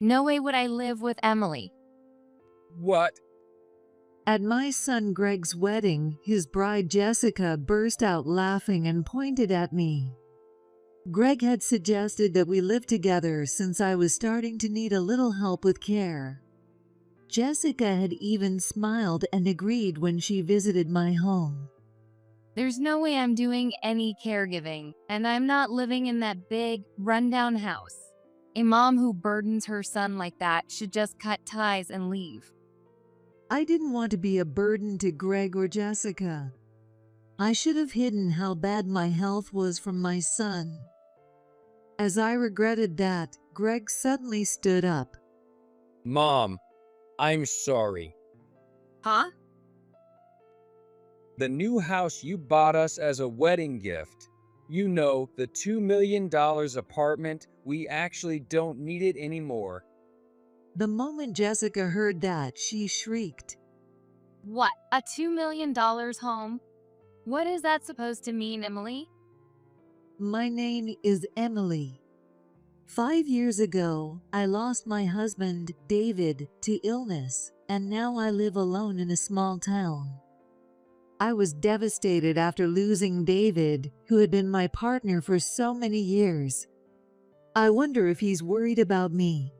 No way would I live with Emily. What? At my son Greg's wedding, his bride Jessica burst out laughing and pointed at me. Greg had suggested that we live together since I was starting to need a little help with care. Jessica had even smiled and agreed when she visited my home. There's no way I'm doing any caregiving, and I'm not living in that big, rundown house. A mom who burdens her son like that should just cut ties and leave. I didn't want to be a burden to Greg or Jessica. I should have hidden how bad my health was from my son. As I regretted that, Greg suddenly stood up. Mom, I'm sorry. Huh? The new house you bought us as a wedding gift. You know, the $2 million apartment, we actually don't need it anymore. The moment Jessica heard that, she shrieked. What? A $2 million home? What is that supposed to mean, Emily? My name is Emily. 5 years ago, I lost my husband, David, to illness, and now I live alone in a small town. I was devastated after losing David, who had been my partner for so many years. I wonder if he's worried about me.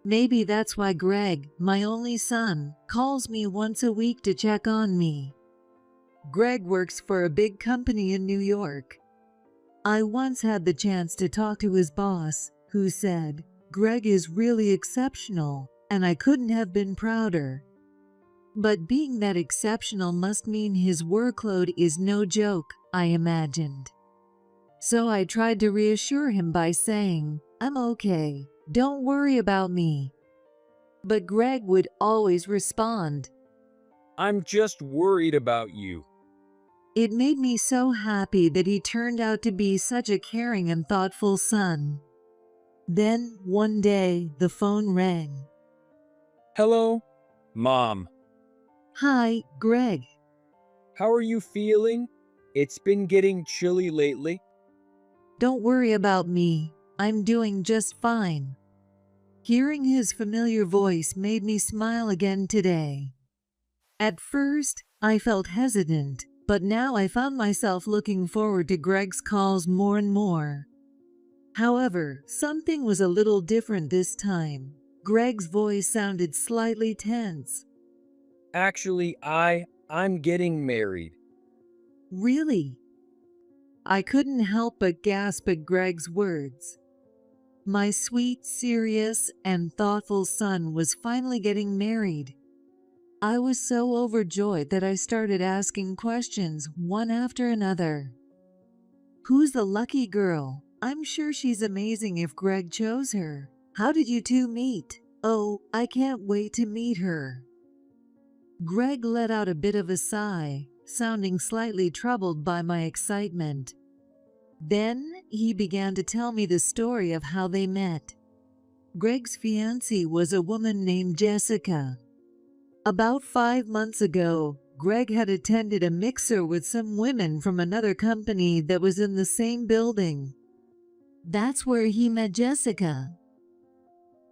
Maybe that's why Greg, my only son, calls me once a week to check on me. Greg works for a big company in New York. I once had the chance to talk to his boss, who said, "Greg is really exceptional," and I couldn't have been prouder. But being that exceptional must mean his workload is no joke, I imagined. So I tried to reassure him by saying, "I'm okay, don't worry about me." But Greg would always respond. I'm just worried about you. It made me so happy that he turned out to be such a caring and thoughtful son. Then, one day, the phone rang. Hello? Mom, "Hi, Greg." how are you feeling? It's been getting chilly lately. "Don't worry about me. I'm doing just fine." Hearing his familiar voice made me smile again today. At first, I felt hesitant, but now I found myself looking forward to Greg's calls more and more. However, something was a little different this time. Greg's voice sounded slightly tense. Actually, I'm getting married. "Really?" I couldn't help but gasp at Greg's words. My sweet, serious, and thoughtful son was finally getting married. I was so overjoyed that I started asking questions one after another. Who's the lucky girl? I'm sure she's amazing if Greg chose her. How did you two meet? Oh, I can't wait to meet her. Greg let out a bit of a sigh, sounding slightly troubled by my excitement. Then he began to tell me the story of how they met. Greg's fiancée was a woman named Jessica. About 5 months ago, Greg had attended a mixer with some women from another company that was in the same building. That's where he met Jessica.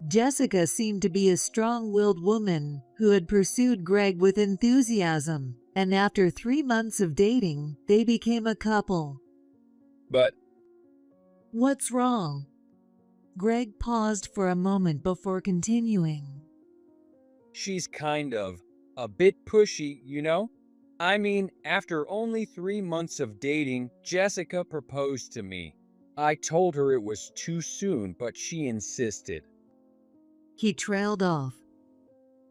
Jessica seemed to be a strong-willed woman who had pursued Greg with enthusiasm, and after 3 months of dating, they became a couple. But What's wrong? Greg paused for a moment before continuing. she's kind of a bit pushy, you know? I mean, after only 3 months of dating, Jessica proposed to me. I told her it was too soon, but she insisted. He trailed off.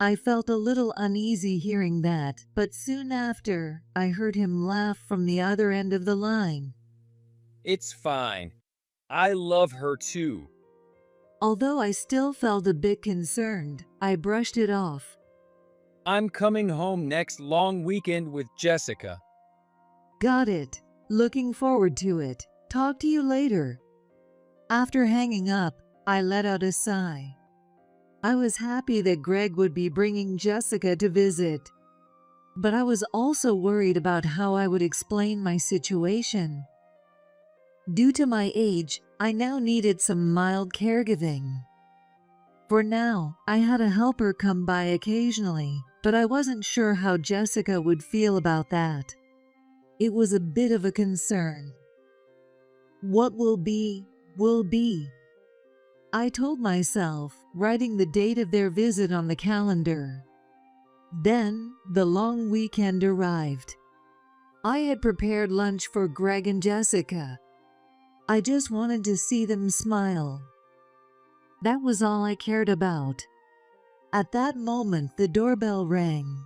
I felt a little uneasy hearing that, but soon after, I heard him laugh from the other end of the line. It's fine. I love her too. Although I still felt a bit concerned, I brushed it off. I'm coming home next long weekend with Jessica. Got it. Looking forward to it. Talk to you later. After hanging up, I let out a sigh. I was happy that Greg would be bringing Jessica to visit. But I was also worried about how I would explain my situation. Due to my age, I now needed some mild caregiving. For now, I had a helper come by occasionally, but I wasn't sure how Jessica would feel about that. It was a bit of a concern. What will be, will be. I told myself, writing the date of their visit on the calendar. Then, the long weekend arrived. I had prepared lunch for Greg and Jessica. I just wanted to see them smile. That was all I cared about. At that moment, the doorbell rang.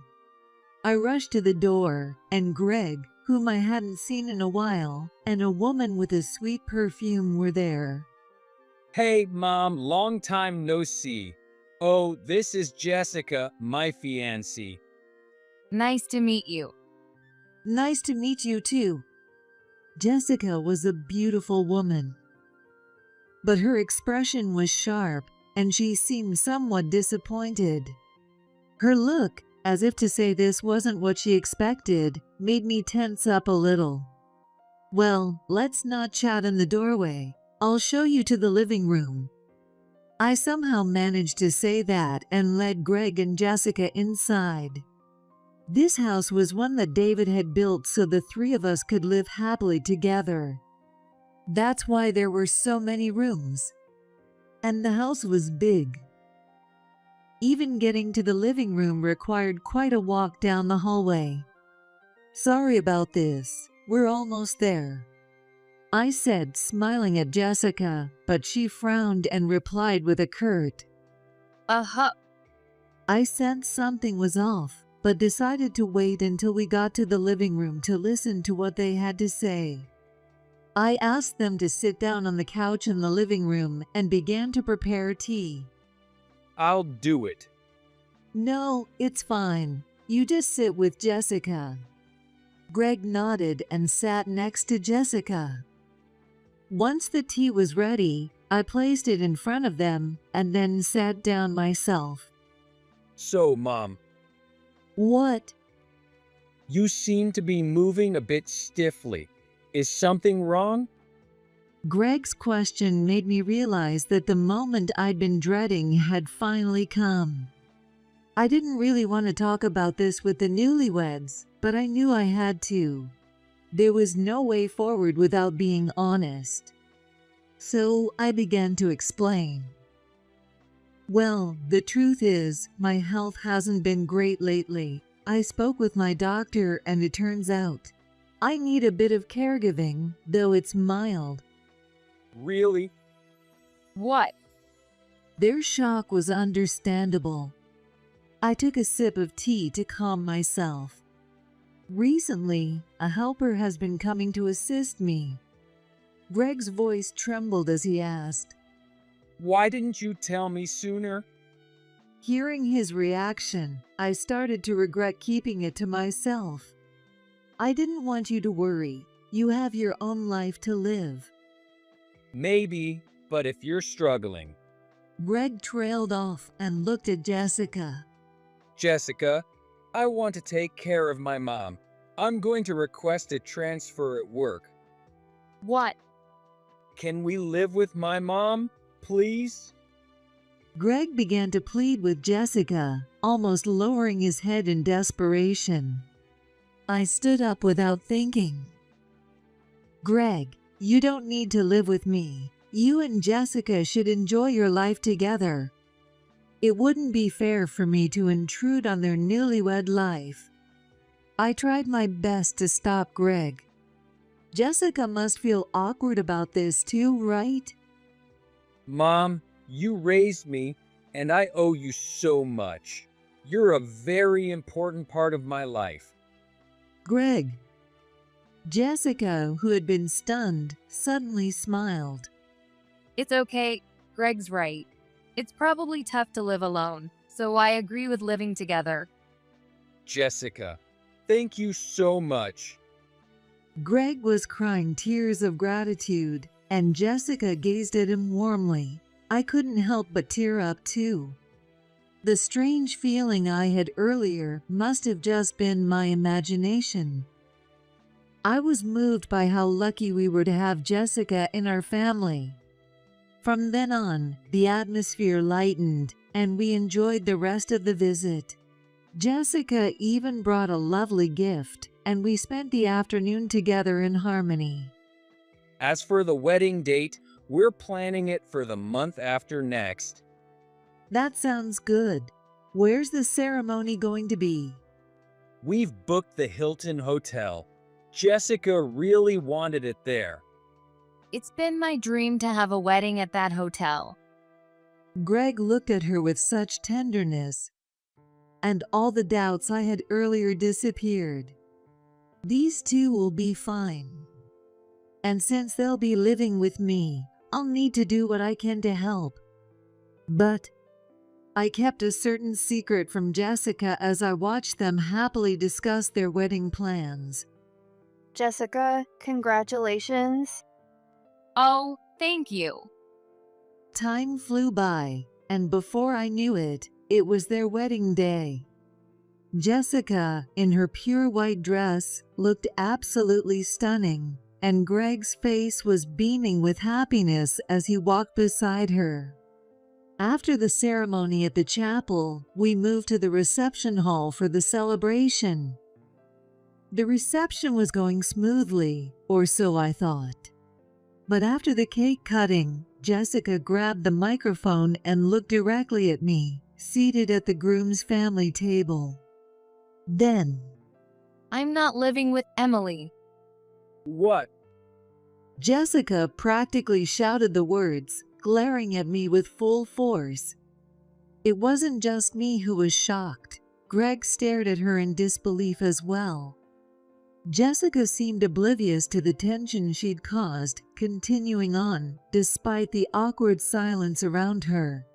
I rushed to the door, and Greg, whom I hadn't seen in a while, and a woman with a sweet perfume were there. Hey, Mom, long time no see. Oh, this is Jessica, my fiancée. Nice to meet you. Nice to meet you too. Jessica was a beautiful woman, but her expression was sharp, and she seemed somewhat disappointed. Her look, as if to say this wasn't what she expected, made me tense up a little. Well, let's not chat in the doorway. I'll show you to the living room. I somehow managed to say that and led Greg and Jessica inside. This house was one that David had built so the three of us could live happily together. That's why there were so many rooms. And the house was big. Even getting to the living room required quite a walk down the hallway. Sorry about this. We're almost there, I said, smiling at Jessica, but she frowned and replied with a curt, Uh-huh. I sensed something was off, but decided to wait until we got to the living room to listen to what they had to say. I asked them to sit down on the couch in the living room and began to prepare tea. I'll do it. No, it's fine. You just sit with Jessica. Greg nodded and sat next to Jessica. Once the tea was ready, I placed it in front of them and then sat down myself. So, Mom, What? you seem to be moving a bit stiffly. Is something wrong? Greg's question made me realize that the moment I'd been dreading had finally come. I didn't really want to talk about this with the newlyweds, but I knew I had to. There was no way forward without being honest. So I began to explain. Well, the truth is, my health hasn't been great lately. I spoke with my doctor and it turns out I need a bit of caregiving, though it's mild. Really? What? Their shock was understandable. I took a sip of tea to calm myself. Recently, a helper has been coming to assist me. Greg's voice trembled as he asked. Why didn't you tell me sooner? Hearing his reaction, I started to regret keeping it to myself. I didn't want you to worry. You have your own life to live. Maybe, but if you're struggling. Greg trailed off and looked at Jessica. Jessica, I want to take care of my mom. I'm going to request a transfer at work. What? Can we live with my mom, please? Greg began to plead with Jessica, almost lowering his head in desperation. I stood up without thinking. Greg, you don't need to live with me. You and Jessica should enjoy your life together. It wouldn't be fair for me to intrude on their newlywed life. I tried my best to stop Greg. Jessica must feel awkward about this too, right? Mom, you raised me, and I owe you so much. You're a very important part of my life. Greg. Jessica, who had been stunned, suddenly smiled. It's okay. Greg's right. It's probably tough to live alone, so I agree with living together. Jessica, thank you so much. Greg was crying tears of gratitude, and Jessica gazed at him warmly. I couldn't help but tear up too. The strange feeling I had earlier must have just been my imagination. I was moved by how lucky we were to have Jessica in our family. From then on, the atmosphere lightened, and we enjoyed the rest of the visit. Jessica even brought a lovely gift, and we spent the afternoon together in harmony. As for the wedding date, we're planning it for the month after next. That sounds good. Where's the ceremony going to be? We've booked the Hilton Hotel. Jessica really wanted it there. It's been my dream to have a wedding at that hotel. Greg looked at her with such tenderness, and all the doubts I had earlier disappeared. These two will be fine. And since they'll be living with me, I'll need to do what I can to help. But I kept a certain secret from Jessica as I watched them happily discuss their wedding plans. Jessica, congratulations. Oh, thank you. Time flew by, and before I knew it, it was their wedding day. Jessica, in her pure white dress, looked absolutely stunning, and Greg's face was beaming with happiness as he walked beside her. After the ceremony at the chapel, we moved to the reception hall for the celebration. The reception was going smoothly, or so I thought. But after the cake cutting, Jessica grabbed the microphone and looked directly at me, seated at the groom's family table. Then, I'm not living with Emily. What? Jessica practically shouted the words, glaring at me with full force. It wasn't just me who was shocked. Greg stared at her in disbelief as well. Jessica seemed oblivious to the tension she'd caused, continuing on, despite the awkward silence around her.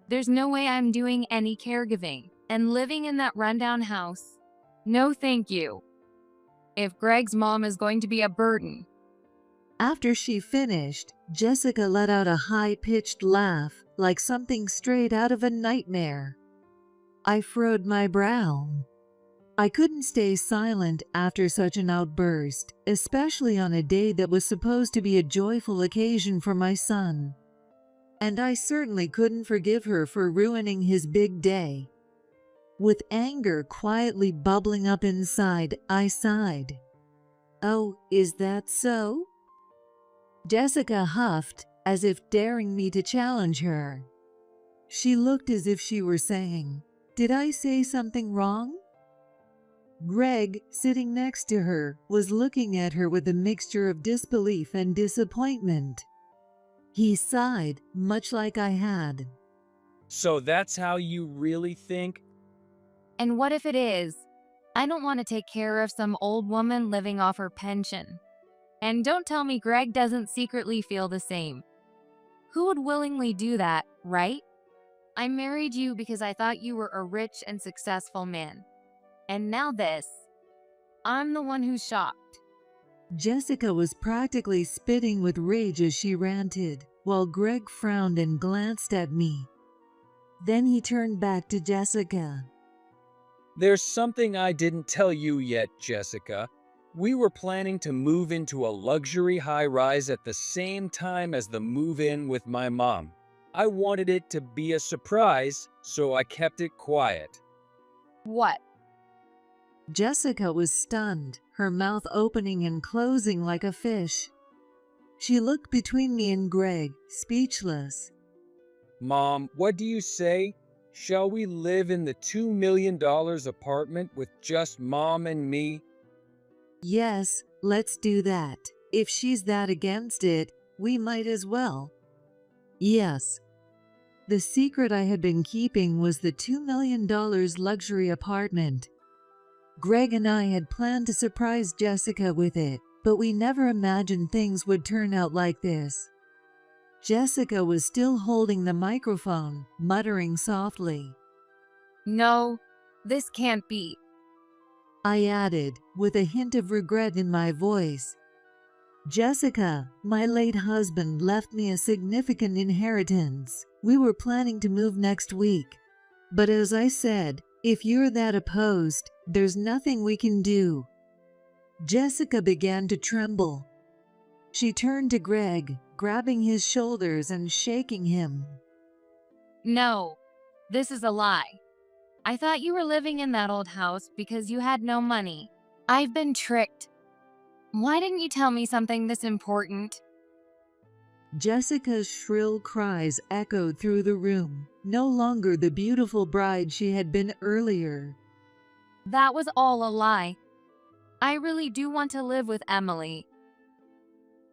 There's no way I'm doing any caregiving and living in that rundown house. No, thank you. If Greg's mom is going to be a burden. After she finished, Jessica let out a high-pitched laugh, like something straight out of a nightmare. I furrowed my brow. I couldn't stay silent after such an outburst, especially on a day that was supposed to be a joyful occasion for my son. And I certainly couldn't forgive her for ruining his big day. With anger quietly bubbling up inside, I sighed. Oh, is that so? Jessica huffed, as if daring me to challenge her. She looked as if she were saying, "Did I say something wrong?" Greg, sitting next to her, was looking at her with a mixture of disbelief and disappointment. He sighed, much like I had. So that's how you really think? And what if it is? I don't want to take care of some old woman living off her pension. And don't tell me Greg doesn't secretly feel the same. Who would willingly do that, right? I married you because I thought you were a rich and successful man. And now this. I'm the one who's shocked. Jessica was practically spitting with rage as she ranted, while Greg frowned and glanced at me. Then he turned back to Jessica. There's something I didn't tell you yet, Jessica. We were planning to move into a luxury high-rise at the same time as the move-in with my mom. I wanted it to be a surprise, so I kept it quiet. What? Jessica was stunned, her mouth opening and closing like a fish. She looked between me and Greg, speechless. Mom, what do you say? Shall we live in the $2 million apartment with just Mom and me? Yes, let's do that. If she's that against it, we might as well. Yes. The secret I had been keeping was the $2 million luxury apartment. Greg and I had planned to surprise Jessica with it, but we never imagined things would turn out like this. Jessica was still holding the microphone, muttering softly. No, this can't be. I added, with a hint of regret in my voice. Jessica, my late husband left me a significant inheritance. We were planning to move next week. But as I said, if you're that opposed, there's nothing we can do. Jessica began to tremble. She turned to Greg, grabbing his shoulders and shaking him. No, this is a lie. I thought you were living in that old house because you had no money. I've been tricked. Why didn't you tell me something this important? Jessica's shrill cries echoed through the room, no longer the beautiful bride she had been earlier. That was all a lie. I really do want to live with Emily.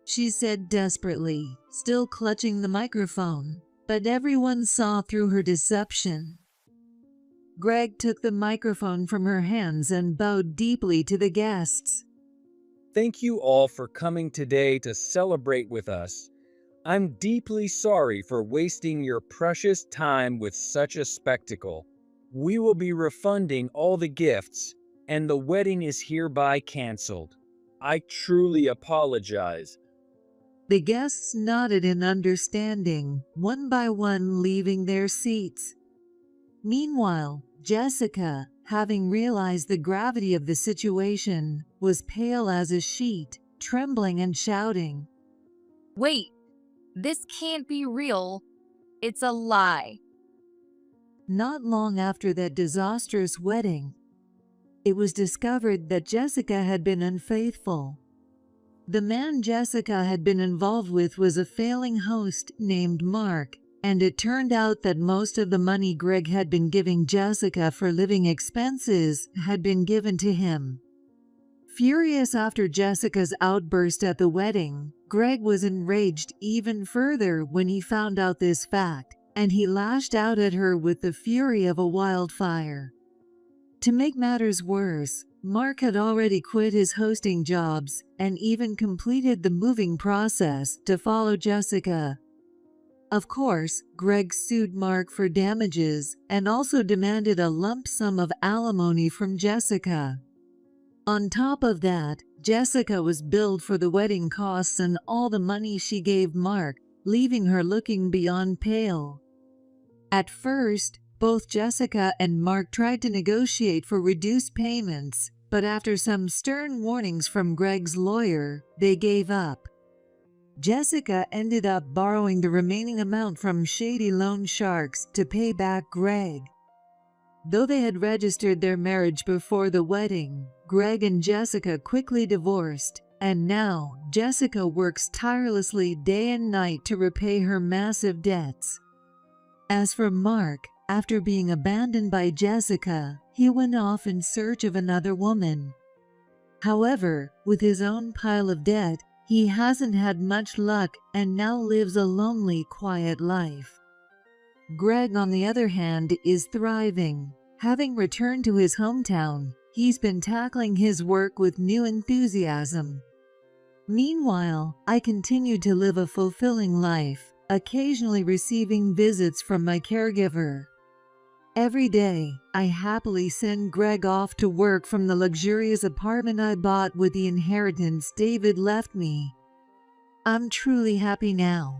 She said desperately, still clutching the microphone, but everyone saw through her deception. Greg took the microphone from her hands and bowed deeply to the guests. Thank you all for coming today to celebrate with us. I'm deeply sorry for wasting your precious time with such a spectacle. We will be refunding all the gifts, and the wedding is hereby canceled. I truly apologize. The guests nodded in understanding, one by one leaving their seats. Meanwhile, Jessica, having realized the gravity of the situation, was pale as a sheet, trembling and shouting. Wait, this can't be real. It's a lie. Not long after that disastrous wedding, it was discovered that Jessica had been unfaithful. The man Jessica had been involved with was a failing host named Mark, and it turned out that most of the money Greg had been giving Jessica for living expenses had been given to him. Furious after Jessica's outburst at the wedding, Greg was enraged even further when he found out this fact, and he lashed out at her with the fury of a wildfire. To make matters worse, Mark had already quit his hosting jobs and even completed the moving process to follow Jessica. Of course, Greg sued Mark for damages and also demanded a lump sum of alimony from Jessica. On top of that, Jessica was billed for the wedding costs and all the money she gave Mark, leaving her looking beyond pale. At first, both Jessica and Mark tried to negotiate for reduced payments, but after some stern warnings from Greg's lawyer, they gave up. Jessica ended up borrowing the remaining amount from shady loan sharks to pay back Greg. Though they had registered their marriage before the wedding, Greg and Jessica quickly divorced, and now Jessica works tirelessly day and night to repay her massive debts. As for Mark, after being abandoned by Jessica, he went off in search of another woman. However, with his own pile of debt, he hasn't had much luck and now lives a lonely, quiet life. Greg, on the other hand, is thriving. Having returned to his hometown, he's been tackling his work with new enthusiasm. Meanwhile, I continue to live a fulfilling life, occasionally receiving visits from my caregiver. Every day, I happily send Greg off to work from the luxurious apartment I bought with the inheritance David left me. I'm truly happy now.